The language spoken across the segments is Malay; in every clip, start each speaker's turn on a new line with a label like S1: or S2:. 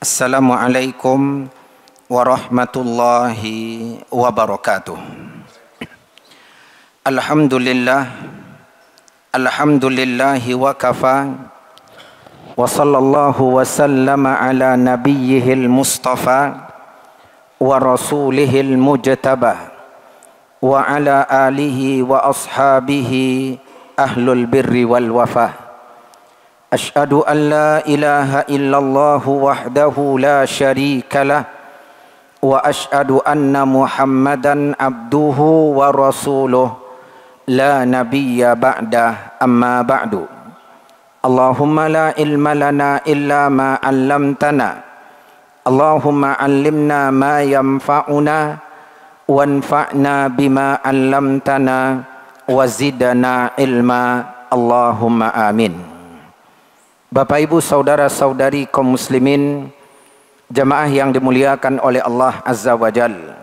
S1: Assalamualaikum warahmatullahi wabarakatuh. Alhamdulillahi wa kafa wa sallallahu wa sallama ala nabiyyihil mustafa wa rasulihil mujtaba wa ala alihi wa ashabihi ahlul birri wal wafa. Asyhadu an la ilaha illallah wahdahu la syarika lah wa asyhadu anna Muhammadan abduhu wa rasuluh la nabiyya ba'dah, amma ba'du. Allahumma la ilma lana illa ma 'allamtana. Allahumma 'allimna ma yanfa'una wanfa'na bima 'allamtana wa zidna ilma. Allahumma amin. Bapak Ibu saudara-saudari kaum muslimin, jamaah yang dimuliakan oleh Allah Azza wa Jal.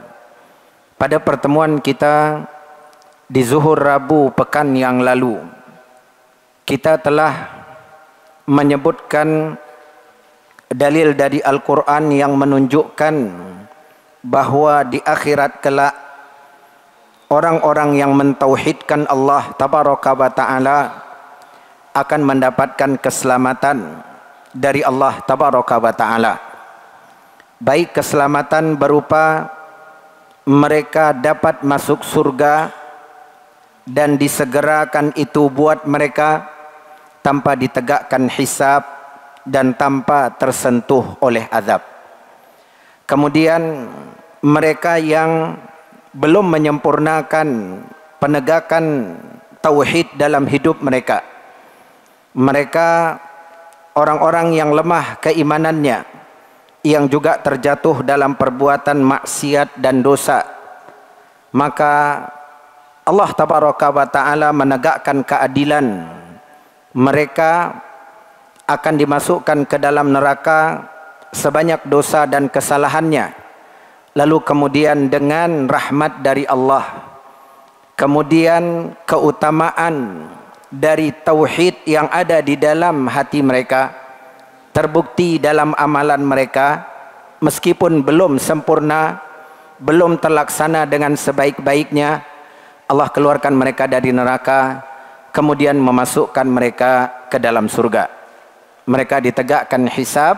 S1: Pada pertemuan kita di Zuhur Rabu pekan yang lalu, kita telah menyebutkan dalil dari Al-Quran yang menunjukkan bahwa di akhirat kelak orang-orang yang mentauhidkan Allah Tabaraka wa Ta'ala akan mendapatkan keselamatan dari Allah Tabaraka wa Ta'ala. Baik keselamatan berupa mereka dapat masuk surga dan disegerakan itu buat mereka tanpa ditegakkan hisab dan tanpa tersentuh oleh azab. Kemudian mereka yang belum menyempurnakan penegakan tauhid dalam hidup mereka, orang-orang yang lemah keimanannya, yang juga terjatuh dalam perbuatan maksiat dan dosa, maka Allah Tabaraka wa Ta'ala menegakkan keadilan. Mereka akan dimasukkan ke dalam neraka sebanyak dosa dan kesalahannya. Lalu kemudian dengan rahmat dari Allah, kemudian keutamaan dari tauhid yang ada di dalam hati mereka, terbukti dalam amalan mereka, meskipun belum sempurna, belum terlaksana dengan sebaik-baiknya, Allah keluarkan mereka dari neraka, kemudian memasukkan mereka ke dalam surga. Mereka ditegakkan hisab,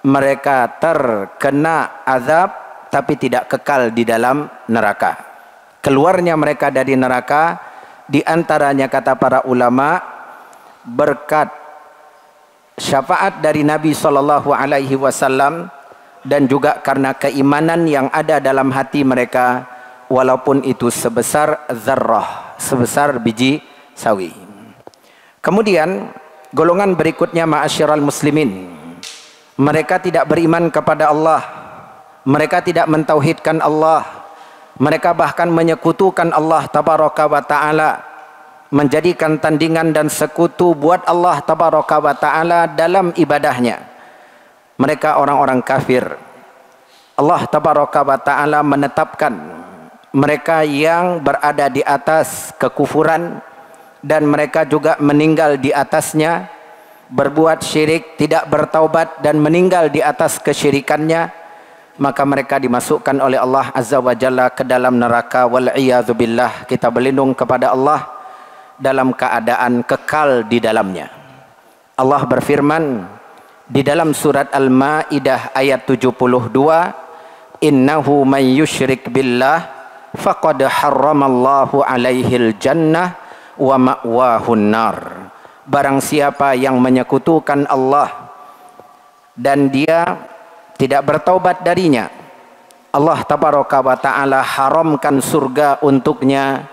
S1: mereka terkena azab, tapi tidak kekal di dalam neraka. Keluarnya mereka dari neraka di antaranya, kata para ulama, berkat syafaat dari Nabi SAW dan juga karena keimanan yang ada dalam hati mereka, walaupun itu sebesar zarrah, sebesar biji sawi. Kemudian golongan berikutnya, ma'asyiral muslimin, mereka tidak beriman kepada Allah, mereka tidak mentauhidkan Allah, mereka bahkan menyekutukan Allah Tabaraka wa Ta'ala, menjadikan tandingan dan sekutu buat Allah Tabaraka wa Ta'ala dalam ibadahnya. Mereka orang-orang kafir. Allah Tabaraka wa Ta'ala menetapkan mereka yang berada di atas kekufuran dan mereka juga meninggal di atasnya, berbuat syirik, tidak bertaubat dan meninggal di atas kesyirikannya, maka mereka dimasukkan oleh Allah Azza wa Jalla ke dalam neraka. Wal'iyadzubillah, kita berlindung kepada Allah dalam keadaan kekal di dalamnya. Allah berfirman di dalam surat Al-Maidah ayat 72, innahu man yusyrik billah faqad harramallahu alaihil jannah wa ma'wahun nar. Barang siapa yang menyekutukan Allah dan dia tidak bertaubat darinya, Allah Tabaraka wa Ta'ala haramkan surga untuknya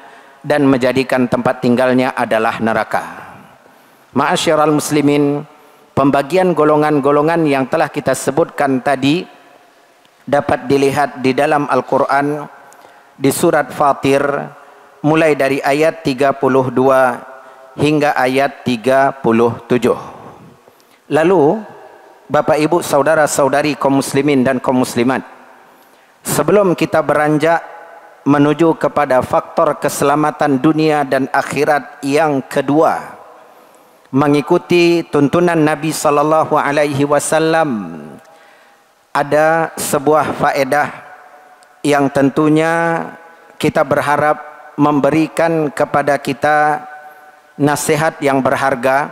S1: dan menjadikan tempat tinggalnya adalah neraka. Ma'asyiral muslimin, pembagian golongan-golongan yang telah kita sebutkan tadi dapat dilihat di dalam Al-Quran di surat Fatir, mulai dari ayat 32 hingga ayat 37. Lalu Bapak Ibu saudara-saudari kaum muslimin dan kaum muslimat, sebelum kita beranjak menuju kepada faktor keselamatan dunia dan akhirat yang kedua, mengikuti tuntunan Nabi sallallahu alaihi wasallam ada sebuah faedah yang tentunya kita berharap memberikan kepada kita nasihat yang berharga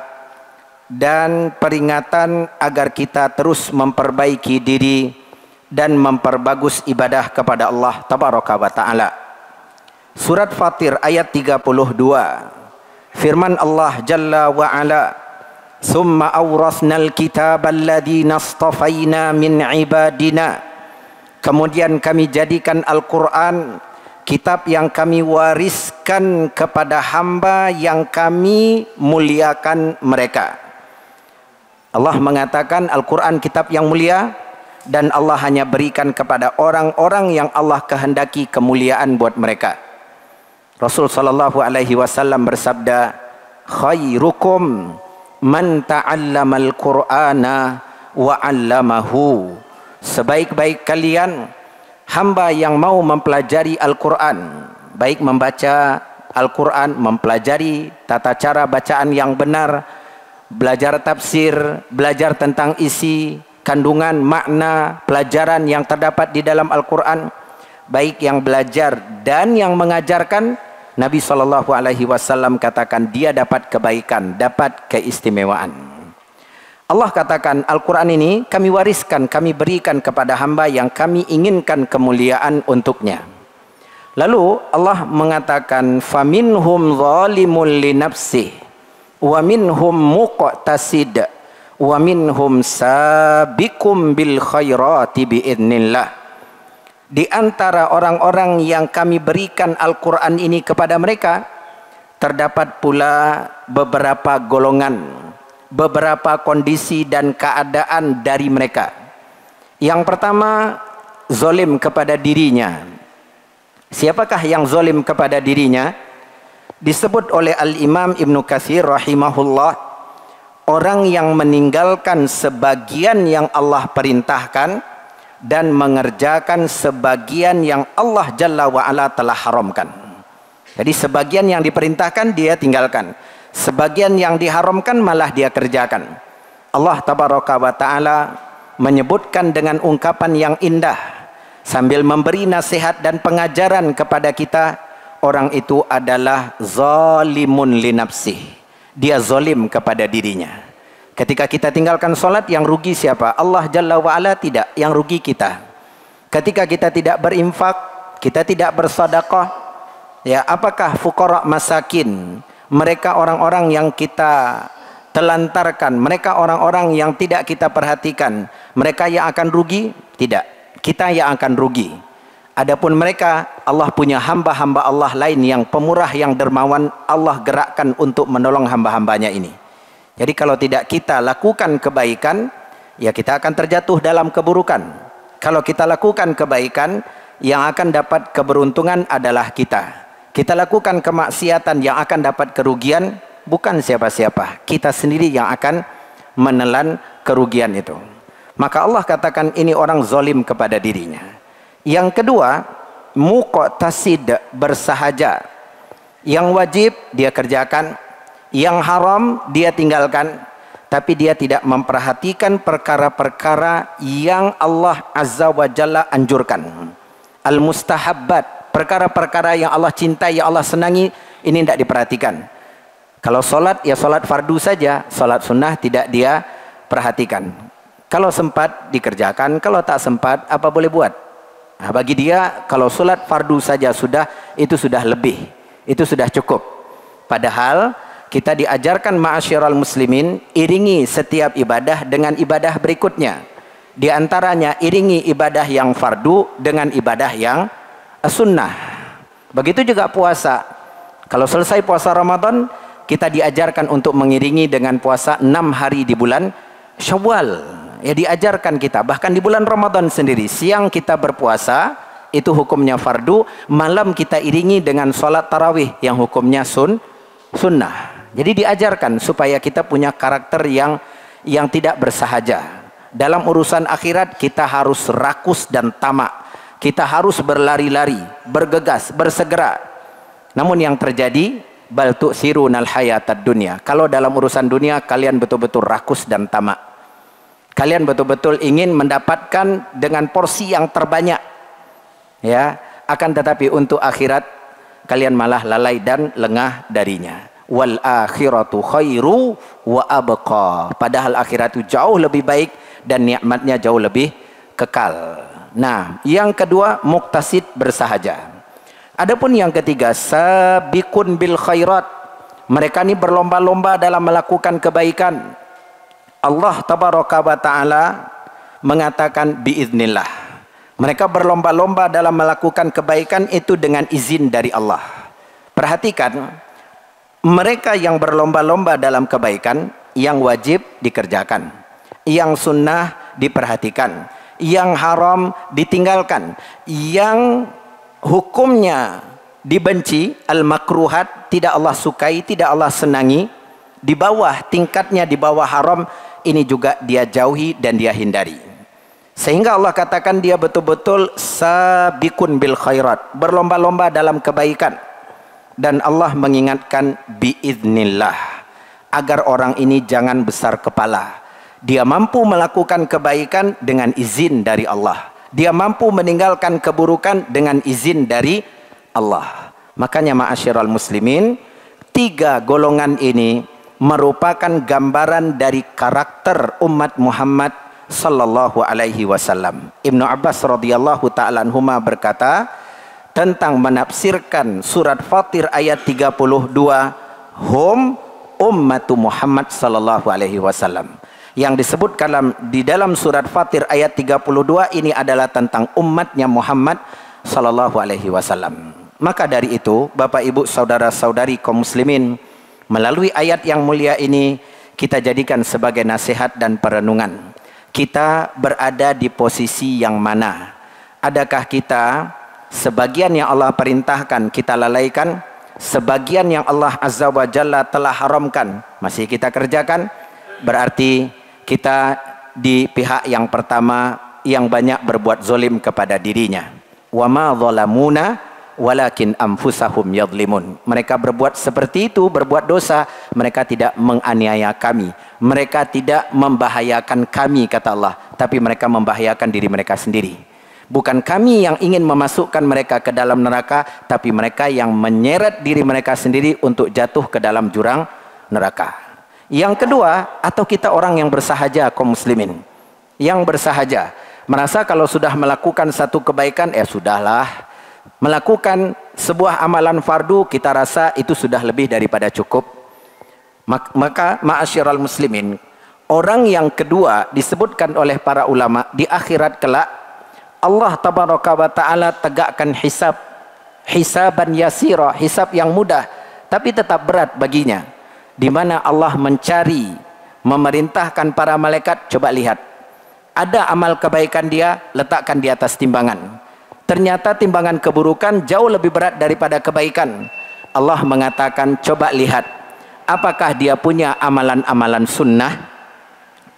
S1: dan peringatan agar kita terus memperbaiki diri dan memperbagus ibadah kepada Allah Tabaraka wa Ta'ala. Surat Fatir ayat 32, firman Allah Jalla wa Ala, "Summa awrasnal kitaba alladhina astafaina min ibadina." Kemudian kami jadikan Al-Quran kitab yang kami wariskan kepada hamba yang kami muliakan mereka. Allah mengatakan Al-Quran kitab yang mulia, dan Allah hanya berikan kepada orang-orang yang Allah kehendaki kemuliaan buat mereka. Rasul sallallahu alaihi wasallam bersabda, "Khairukum man ta'allamal Qur'ana wa 'allamahu." Sebaik-baik kalian hamba yang mau mempelajari Al-Quran, baik membaca Al-Quran, mempelajari tata cara bacaan yang benar, belajar tafsir, belajar tentang isi, kandungan, makna, pelajaran yang terdapat di dalam Al-Quran, baik yang belajar dan yang mengajarkan. Nabi SAW katakan dia dapat kebaikan, dapat keistimewaan. Allah katakan Al-Quran ini kami wariskan, kami berikan kepada hamba yang kami inginkan kemuliaan untuknya. Lalu Allah mengatakan faminhum zalimun li nafsih wa minhum muqtasid wa minhum sabiqum bil khairati biidznillah. Di antara orang-orang yang kami berikan Al-Quran ini kepada mereka, terdapat pula beberapa golongan, beberapa kondisi dan keadaan dari mereka. Yang pertama, zalim kepada dirinya. Siapakah yang zalim kepada dirinya? Disebut oleh Al-Imam Ibnu Katsir rahimahullah, orang yang meninggalkan sebagian yang Allah perintahkan dan mengerjakan sebagian yang Allah Jalla wa'ala telah haramkan. Jadi sebagian yang diperintahkan dia tinggalkan, sebagian yang diharamkan malah dia kerjakan. Allah Tabaraka wa Ta'ala menyebutkan dengan ungkapan yang indah sambil memberi nasihat dan pengajaran kepada kita, orang itu adalah zalimun li nafsih. Dia zalim kepada dirinya. Ketika kita tinggalkan solat, yang rugi siapa? Allah Jalla wa'ala tidak, yang rugi kita. Ketika kita tidak berinfak, kita tidak bersedekah, ya, apakah fuqara masakin? Mereka orang-orang yang kita telantarkan, mereka orang-orang yang tidak kita perhatikan, mereka yang akan rugi? Tidak, kita yang akan rugi. Adapun mereka, Allah punya hamba-hamba Allah lain yang pemurah, yang dermawan, Allah gerakkan untuk menolong hamba-hambanya ini. Jadi kalau tidak kita lakukan kebaikan, ya kita akan terjatuh dalam keburukan. Kalau kita lakukan kebaikan, yang akan dapat keberuntungan adalah kita. Kita lakukan kemaksiatan, yang akan dapat kerugian bukan siapa-siapa, kita sendiri yang akan menelan kerugian itu. Maka Allah katakan ini orang zalim kepada dirinya. Yang kedua, muqtasid, bersahaja. Yang wajib dia kerjakan, yang haram dia tinggalkan, tapi dia tidak memperhatikan perkara-perkara yang Allah Azza wa Jalla anjurkan. Al-mustahabbat, perkara-perkara yang Allah cintai, yang Allah senangi, ini tidak diperhatikan. Kalau solat, ya solat fardu saja, solat sunnah tidak dia perhatikan. Kalau sempat dikerjakan, kalau tak sempat apa boleh buat? Nah, bagi dia kalau solat fardu saja sudah, itu sudah lebih, itu sudah cukup. Padahal kita diajarkan ma'asyiral muslimin, iringi setiap ibadah dengan ibadah berikutnya. Di antaranya iringi ibadah yang fardu dengan ibadah yang sunnah. Begitu juga puasa. Kalau selesai puasa Ramadan, kita diajarkan untuk mengiringi dengan puasa 6 hari di bulan Syawal. Ya, diajarkan kita, bahkan di bulan Ramadan sendiri, siang kita berpuasa, itu hukumnya fardu, malam kita iringi dengan sholat tarawih yang hukumnya sunnah. Jadi diajarkan supaya kita punya karakter yang tidak bersahaja. Dalam urusan akhirat kita harus rakus dan tamak. Kita harus berlari-lari, bergegas, bersegera. Namun yang terjadi, bal tu'sirunal hayatad dunya. Kalau dalam urusan dunia kalian betul-betul rakus dan tamak. Kalian betul-betul ingin mendapatkan dengan porsi yang terbanyak, ya. Akan tetapi untuk akhirat kalian malah lalai dan lengah darinya. Wal akhiratu khairu wa abqa. Padahal akhirat itu jauh lebih baik dan nikmatnya jauh lebih kekal. Nah, yang kedua muktasid, bersahaja. Adapun yang ketiga sabiqun bil khairat. Mereka ini berlomba-lomba dalam melakukan kebaikan. Allah tabaraka wa ta'ala mengatakan biiznillah. Mereka berlomba-lomba dalam melakukan kebaikan itu dengan izin dari Allah. Perhatikan, mereka yang berlomba-lomba dalam kebaikan, yang wajib dikerjakan, yang sunnah diperhatikan, yang haram ditinggalkan, yang hukumnya dibenci, al-makruhat, tidak Allah sukai, tidak Allah senangi, di bawah tingkatnya, di bawah haram, ini juga dia jauhi dan dia hindari. Sehingga Allah katakan dia betul-betul sabiqun bil khairat, berlomba-lomba dalam kebaikan. Dan Allah mengingatkan biiznillah, agar orang ini jangan besar kepala. Dia mampu melakukan kebaikan dengan izin dari Allah. Dia mampu meninggalkan keburukan dengan izin dari Allah. Makanya ma'asyiral muslimin, tiga golongan ini merupakan gambaran dari karakter umat Muhammad sallallahu alaihi wasallam. Ibnu Abbas radhiyallahu taala anhuma berkata tentang menafsirkan surat Fatir ayat 32, hum ummatu Muhammad sallallahu alaihi wasallam. Yang disebutkan di dalam surat Fatir ayat 32 ini adalah tentang umatnya Muhammad sallallahu alaihi wasallam. Maka dari itu, Bapak Ibu saudara-saudari kaum muslimin, melalui ayat yang mulia ini kita jadikan sebagai nasihat dan perenungan. Kita berada di posisi yang mana? Adakah kita sebagian yang Allah perintahkan kita lalaikan, sebagian yang Allah Azza wa Jalla telah haramkan masih kita kerjakan? Berarti kita di pihak yang pertama yang banyak berbuat zolim kepada dirinya. Wa ma zalamuna walakin anfusahum yadlimun. Mereka berbuat seperti itu, berbuat dosa, mereka tidak menganiaya kami, mereka tidak membahayakan kami, kata Allah, tapi mereka membahayakan diri mereka sendiri. Bukan kami yang ingin memasukkan mereka ke dalam neraka, tapi mereka yang menyeret diri mereka sendiri untuk jatuh ke dalam jurang neraka. Yang kedua, atau kita orang yang bersahaja kaum muslimin, yang bersahaja, merasa kalau sudah melakukan satu kebaikan, sudahlah. Melakukan sebuah amalan fardu kita rasa itu sudah lebih daripada cukup. Maka ma'asyiral muslimin, orang yang kedua disebutkan oleh para ulama di akhirat kelak, Allah tabaraka wa ta'ala tegakkan hisab, hisaban yasira, hisab yang mudah tapi tetap berat baginya, di mana Allah mencari, memerintahkan para malaikat, coba lihat, ada amal kebaikan dia, letakkan di atas timbangan. Ternyata timbangan keburukan jauh lebih berat daripada kebaikan. Allah mengatakan, coba lihat, apakah dia punya amalan-amalan sunnah?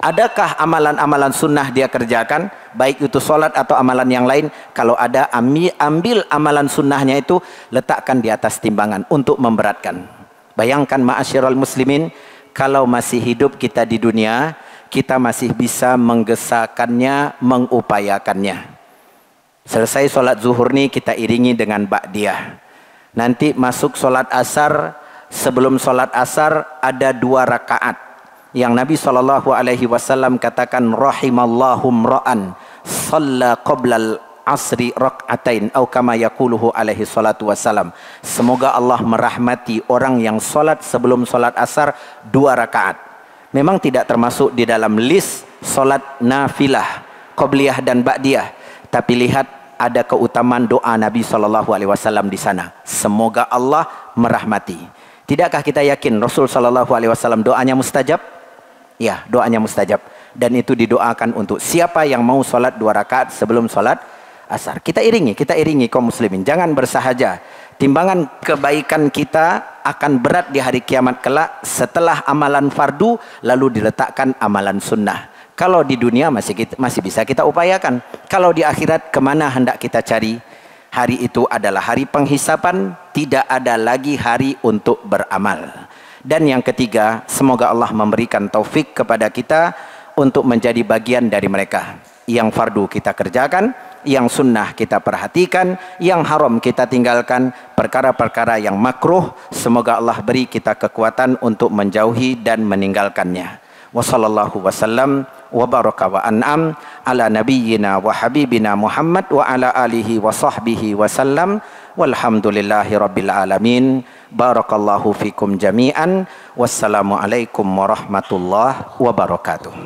S1: Adakah amalan-amalan sunnah dia kerjakan? Baik itu sholat atau amalan yang lain. Kalau ada, ambil amalan sunnahnya itu, letakkan di atas timbangan untuk memberatkan. Bayangkan ma'asyiral muslimin, kalau masih hidup kita di dunia, kita masih bisa menggesakannya, mengupayakannya. Selesai sholat zuhur nih kita iringi dengan ba'diyah. Nanti masuk sholat asar, sebelum sholat asar ada 2 rakaat. Yang Nabi SAW katakan, rahimallahu mra'an shalla qoblal asri rak'atain atau kama yaquluhu alaihi salatu wassalam. Semoga Allah merahmati orang yang sholat sebelum sholat asar 2 rakaat. Memang tidak termasuk di dalam list sholat nafilah, qobliyah dan ba'diyah. Tapi lihat, ada keutamaan doa Nabi SAW di sana. Semoga Allah merahmati. Tidakkah kita yakin Rasul SAW doanya mustajab? Ya, doanya mustajab. Dan itu didoakan untuk siapa yang mau sholat 2 rakaat sebelum sholat asar. Kita iringi kaum muslimin. Jangan bersahaja. Timbangan kebaikan kita akan berat di hari kiamat kelak setelah amalan fardu lalu diletakkan amalan sunnah. Kalau di dunia masih bisa kita upayakan. Kalau di akhirat kemana hendak kita cari? Hari itu adalah hari penghisapan, tidak ada lagi hari untuk beramal. Dan yang ketiga, semoga Allah memberikan taufik kepada kita untuk menjadi bagian dari mereka. Yang fardu kita kerjakan, yang sunnah kita perhatikan, yang haram kita tinggalkan, perkara-perkara yang makruh semoga Allah beri kita kekuatan untuk menjauhi dan meninggalkannya. Wa sallallahu wasallam wa baraka wa an'am ala nabiyyina wa habibina Muhammad wa ala alihi wa sahbihi wasallam walhamdulillahi rabbil alamin. Barakallahu fikum jami'an. Wassalamu alaikum warahmatullahi wabarakatuh.